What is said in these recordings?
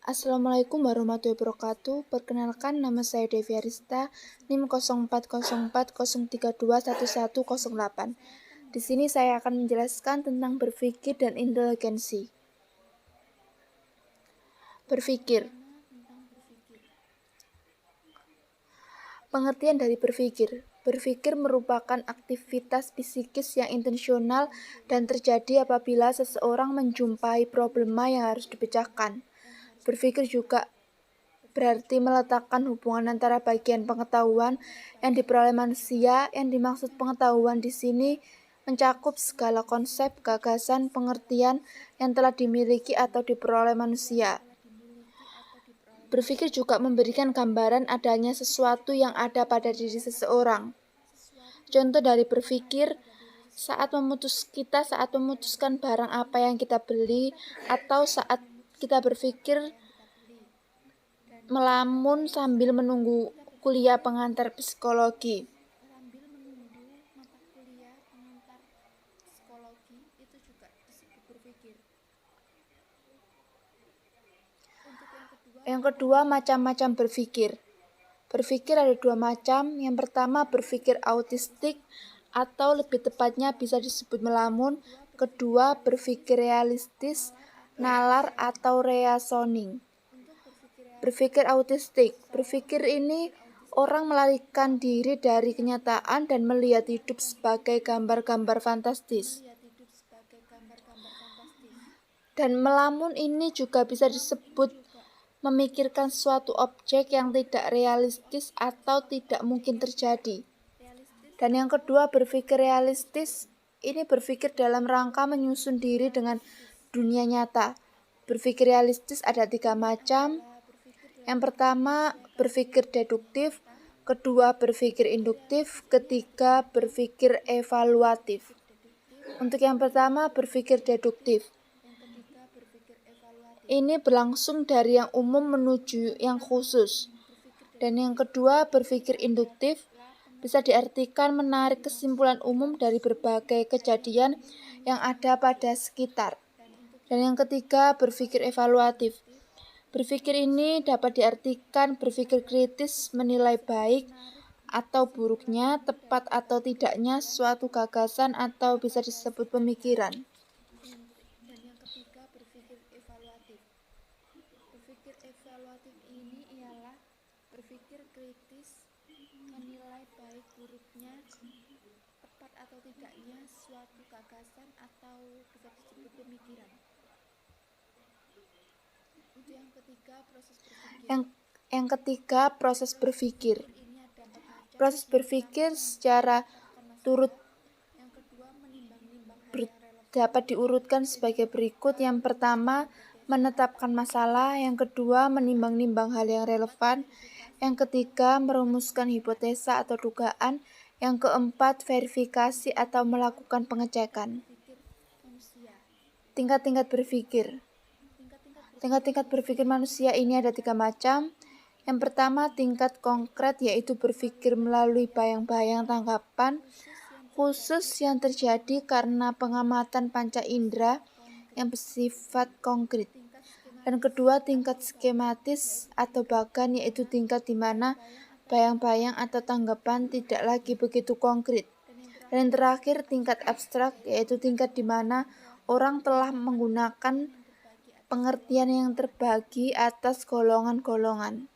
Assalamualaikum warahmatullahi wabarakatuh. Perkenalkan, nama saya Devi Arista, NIM 040403211108. Di sini saya akan menjelaskan tentang berpikir dan inteligensi. Berpikir. Pengertian dari berpikir. Berpikir merupakan aktivitas psikis yang intensional dan terjadi apabila seseorang menjumpai problema yang harus dipecahkan. Berpikir juga berarti meletakkan hubungan antara bagian pengetahuan yang diperoleh manusia. Yang dimaksud pengetahuan di sini mencakup segala konsep, gagasan, pengertian yang telah dimiliki atau diperoleh manusia. Berpikir juga memberikan gambaran adanya sesuatu yang ada pada diri seseorang. Contoh dari berpikir, saat memutuskan barang apa yang kita beli, atau saat kita berpikir melamun sambil menunggu kuliah pengantar psikologi. Itu juga disebut berpikir. Yang kedua, macam-macam berpikir. Berpikir ada dua macam. Yang pertama, berpikir autistik atau lebih tepatnya bisa disebut melamun. Kedua, berpikir realistis, nalar atau reasoning. Berpikir autistik. Berpikir ini orang melarikan diri dari kenyataan dan melihat hidup sebagai gambar-gambar fantastis. Dan melamun ini juga bisa disebut memikirkan suatu objek yang tidak realistis atau tidak mungkin terjadi. Dan yang kedua, berpikir realistis. Ini berpikir dalam rangka menyusun diri dengan dunia nyata. Berpikir realistis ada 3 macam. Yang pertama, berpikir deduktif. Kedua, berpikir induktif. Ketiga, berpikir evaluatif. Untuk yang pertama, berpikir deduktif. Ini berlangsung dari yang umum menuju yang khusus. Dan yang kedua, berpikir induktif, bisa diartikan menarik kesimpulan umum dari berbagai kejadian yang ada pada sekitar. Dan yang ketiga, berpikir evaluatif. Berpikir ini dapat diartikan berpikir kritis, menilai baik atau buruknya, tepat atau tidaknya suatu gagasan atau bisa disebut pemikiran. Berpikir evaluatif ini ialah berpikir kritis, menilai baik buruknya, tepat atau tidaknya suatu gagasan atau bisa disebut pemikiran. Untuk yang ketiga, proses berpikir. Yang ketiga, proses berpikir. Proses berpikir secara turut dapat diurutkan sebagai berikut. Yang pertama, menetapkan masalah. Yang kedua, menimbang-nimbang hal yang relevan. Yang ketiga, merumuskan hipotesa atau dugaan. Yang keempat, verifikasi atau melakukan pengecekan. Tingkat-tingkat berpikir. Tingkat-tingkat berpikir manusia ini ada 3 macam. Yang pertama, tingkat konkret, yaitu berpikir melalui bayang-bayang tanggapan khusus yang terjadi karena pengamatan panca indera yang bersifat konkret. Dan kedua, tingkat skematis atau bagan, yaitu tingkat di mana bayang-bayang atau tanggapan tidak lagi begitu konkret. Dan yang terakhir, tingkat abstrak, yaitu tingkat di mana orang telah menggunakan pengertian yang terbagi atas golongan-golongan.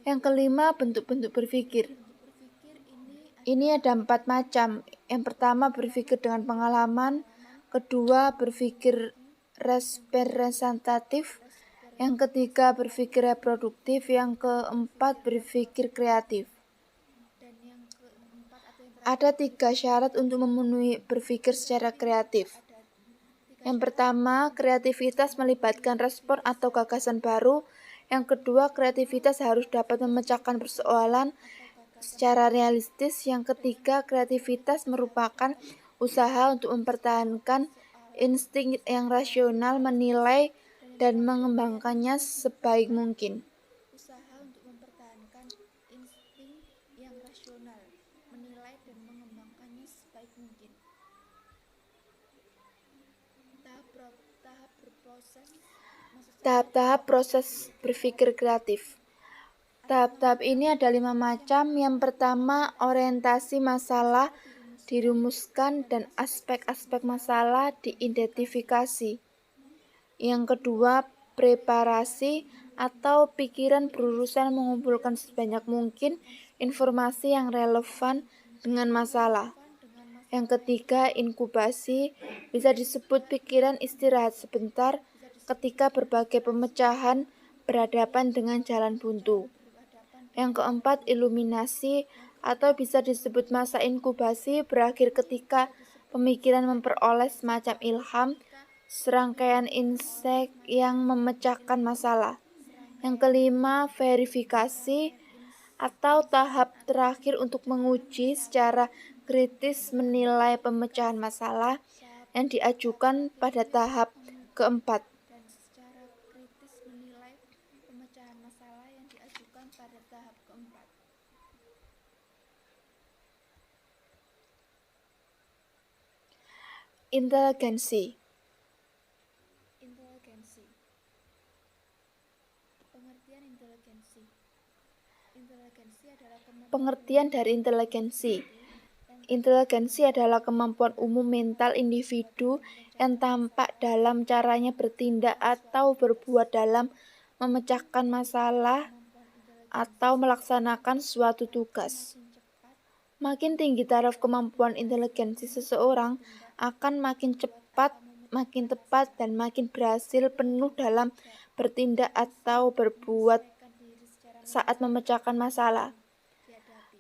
Yang kelima, bentuk-bentuk berpikir. Ini ada 4 macam. Yang pertama, berpikir dengan pengalaman. Kedua, berpikir representatif. Yang ketiga, berpikir reproduktif. Yang keempat, berpikir kreatif. Ada 3 syarat untuk memenuhi berpikir secara kreatif. Yang pertama, kreativitas melibatkan respon atau gagasan baru. Yang kedua, kreativitas harus dapat memecahkan persoalan secara realistis. Yang ketiga, kreativitas merupakan usaha untuk mempertahankan insting yang rasional, menilai dan mengembangkannya sebaik mungkin. Usaha untuk mempertahankan insting yang rasional, menilai dan mengembangkannya sebaik mungkin. Tahap Tahap-tahap proses berpikir kreatif. Tahap-tahap ini ada 5 macam. Yang pertama, orientasi masalah dirumuskan dan aspek-aspek masalah diidentifikasi. Yang kedua, preparasi atau pikiran berurusan mengumpulkan sebanyak mungkin informasi yang relevan dengan masalah. Yang ketiga, inkubasi, bisa disebut pikiran istirahat sebentar ketika berbagai pemecahan berhadapan dengan jalan buntu. Yang keempat, iluminasi, atau bisa disebut masa inkubasi berakhir ketika pemikiran memperoleh semacam ilham, serangkaian insight yang memecahkan masalah. Yang kelima, verifikasi, atau tahap terakhir untuk menguji secara kritis menilai pemecahan masalah yang diajukan pada tahap keempat. Inteligensi. Pengertian dari inteligensi. Inteligensi adalah kemampuan umum mental individu yang tampak dalam caranya bertindak atau berbuat dalam memecahkan masalah atau melaksanakan suatu tugas. Makin tinggi taraf kemampuan inteligensi seseorang, akan makin cepat, makin tepat, dan makin berhasil penuh dalam bertindak atau berbuat saat memecahkan masalah.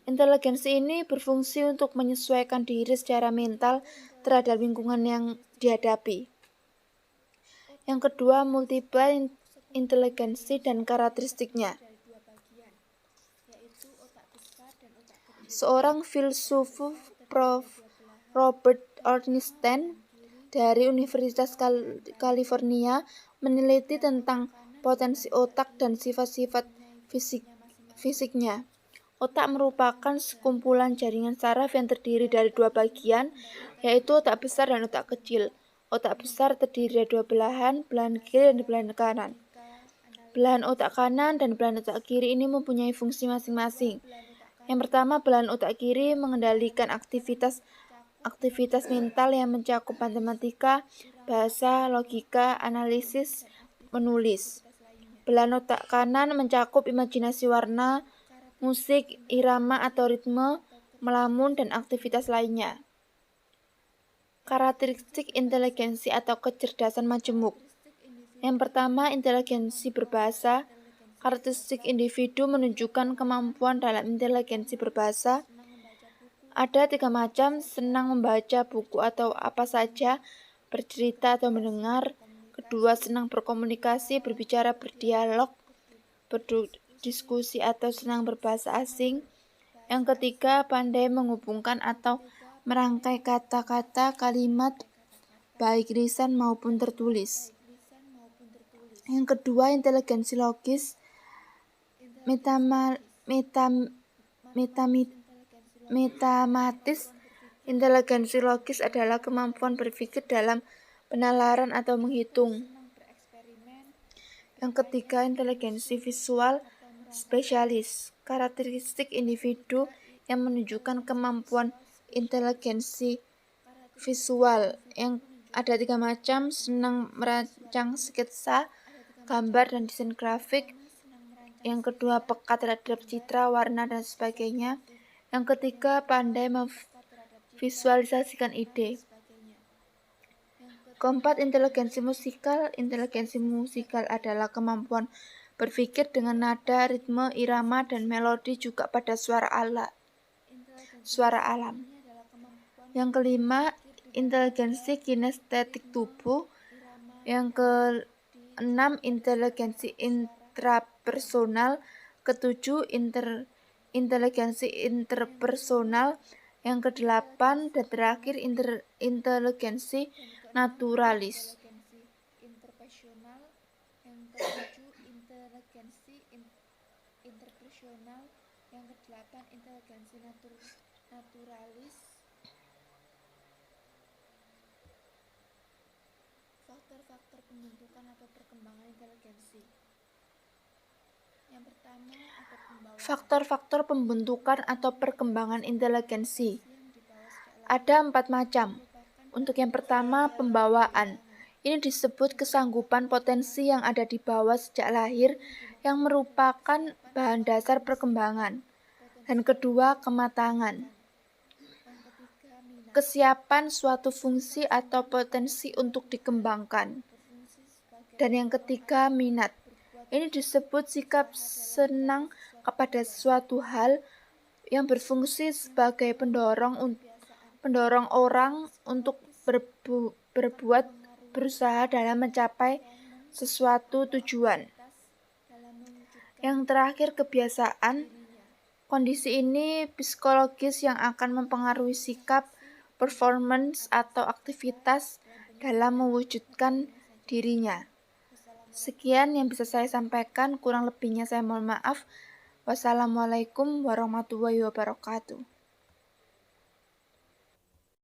Inteligensi ini berfungsi untuk menyesuaikan diri secara mental terhadap lingkungan yang dihadapi. Yang kedua, multiple inteligensi dan karakteristiknya. Seorang filsuf, Prof. Robert Ornstein dari Universitas California meneliti tentang potensi otak dan sifat-sifat fisiknya. Otak merupakan sekumpulan jaringan saraf yang terdiri dari 2 bagian, yaitu otak besar dan otak kecil. Otak besar terdiri dari 2 belahan kiri dan belahan kanan. Belahan otak kanan dan belahan otak kiri ini mempunyai fungsi masing-masing. Yang pertama, belahan otak kiri mengendalikan aktivitas mental yang mencakup matematika, bahasa, logika, analisis, menulis. Belahan otak kanan mencakup imajinasi warna, musik, irama atau ritme, melamun, dan aktivitas lainnya. Karakteristik inteligensi atau kecerdasan majemuk. Yang pertama, inteligensi berbahasa. Karakteristik individu menunjukkan kemampuan dalam inteligensi berbahasa. Ada 3 macam: senang membaca buku atau apa saja, bercerita atau mendengar. Kedua, senang berkomunikasi, berbicara, berdialog, berdiskusi atau senang berbahasa asing. Yang ketiga, pandai menghubungkan atau merangkai kata-kata, kalimat, baik lisan maupun tertulis. Yang kedua, inteligensi logis. Matematis. Inteligensi logis adalah kemampuan berpikir dalam penalaran atau menghitung. Yang ketiga, inteligensi visual spesialis. Karakteristik individu yang menunjukkan kemampuan inteligensi visual yang ada 3 macam: senang merancang sketsa, gambar, dan desain grafik. Yang kedua, peka terhadap citra, warna, dan sebagainya. Yang ketiga, pandai memvisualisasikan ide. Keempat, inteligensi musikal. Inteligensi musikal adalah kemampuan berpikir dengan nada, ritme, irama, dan melodi, juga pada suara alam. Yang kelima, inteligensi kinestetik tubuh. Yang keenam, inteligensi intrapersonal. Ketujuh, inteligensi interpersonal. Yang kedelapan dan terakhir, inteligensi naturalis. faktor pembentukan atau perkembangan inteligensi. Yang pertama ada pembawaan. Faktor-faktor pembentukan atau perkembangan inteligensi. Ada 4 macam. Untuk yang pertama, pembawaan. Ini disebut kesanggupan potensi yang ada di bawah sejak lahir yang merupakan bahan dasar perkembangan. Dan kedua, kematangan. Kesiapan suatu fungsi atau potensi untuk dikembangkan. Dan yang ketiga, minat. Ini disebut sikap senang kepada suatu hal yang berfungsi sebagai pendorong orang untuk berbuat berusaha dalam mencapai sesuatu tujuan. Yang terakhir, kebiasaan. Kondisi ini psikologis yang akan mempengaruhi sikap, performance, atau aktivitas dalam mewujudkan dirinya. Sekian yang bisa saya sampaikan, kurang lebihnya saya mohon maaf. Wassalamualaikum warahmatullahi wabarakatuh.